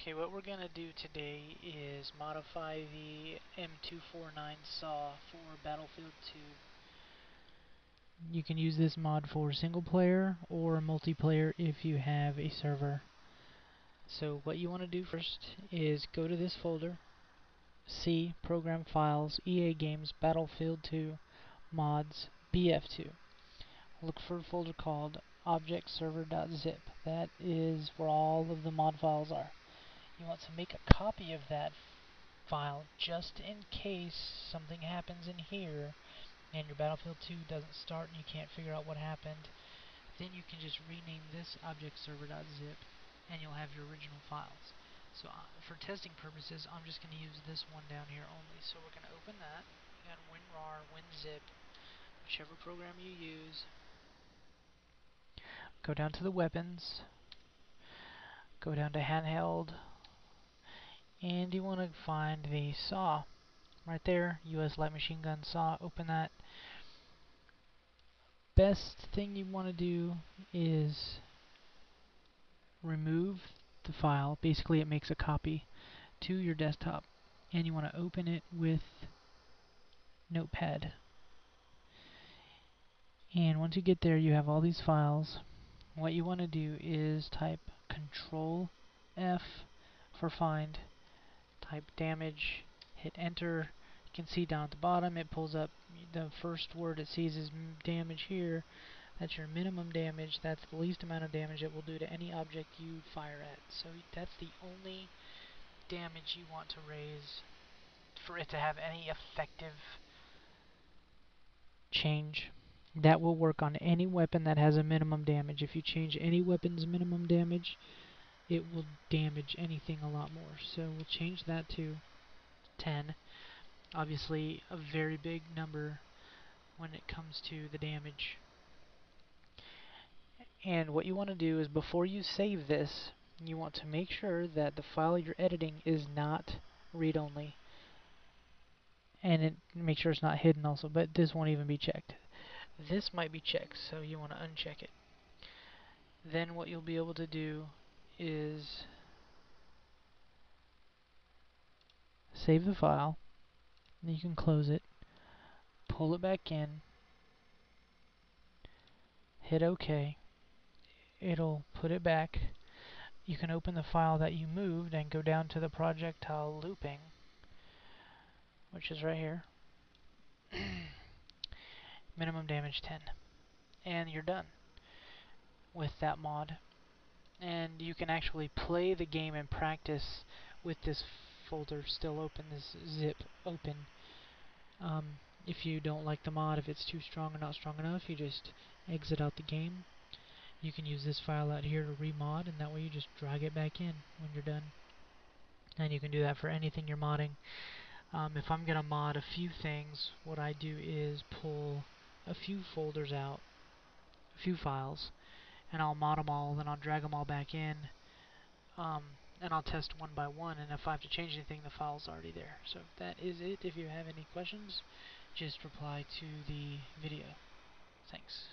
Okay, what we're going to do today is modify the M249 saw for Battlefield 2. You can use this mod for single player or multiplayer if you have a server. So what you want to do first is go to this folder, C, Program Files, EA Games, Battlefield 2, Mods, BF2. Look for a folder called objectserver.zip. That is where all of the mod files are. You want to make a copy of that file just in case something happens in here and your Battlefield 2 doesn't start and you can't figure out what happened. Then you can just rename this objectserver.zip and you'll have your original files. So for testing purposes, I'm just going to use this one down here only. So we're going to open that. You got WinRAR, WinZip, whichever program you use. Go down to the weapons. Go down to handheld. And you want to find the saw. Right there, US light machine gun saw. Open that. Best thing you want to do is remove the file. Basically, it makes a copy to your desktop. And you want to open it with Notepad. And once you get there, you have all these files. What you want to do is type Control F for find. Type damage. Hit enter. You can see down at the bottom it pulls up the first word it sees is damage here. That's your minimum damage. That's the least amount of damage it will do to any object you fire at. So that's the only damage you want to raise for it to have any effective change. That will work on any weapon that has a minimum damage. If you change any weapon's minimum damage, it will damage anything a lot more. So we'll change that to 10. Obviously a very big number when it comes to the damage. And what you want to do is before you save this, you want to make sure that the file you're editing is not read-only. And make sure it's not hidden also, but this won't even be checked. This might be checked, so you want to uncheck it. Then what you'll be able to do is save the file. Then you can close it, pull it back in, hit OK. It'll put it back. You can open the file that you moved and go down to the projectile looping, which is right here. Minimum damage 10. And you're done with that mod. And you can actually play the game and practice with this folder still open, this zip open. If you don't like the mod, if it's too strong or not strong enough, you just exit out the game. You can use this file out here to remod, and that way you just drag it back in when you're done. And you can do that for anything you're modding. If I'm going to mod a few things, what I do is pull a few folders out, a few files, and I'll mod them all, then I'll drag them all back in, and I'll test one by one, and if I have to change anything, the file's already there. So that is it. If you have any questions, just reply to the video. Thanks.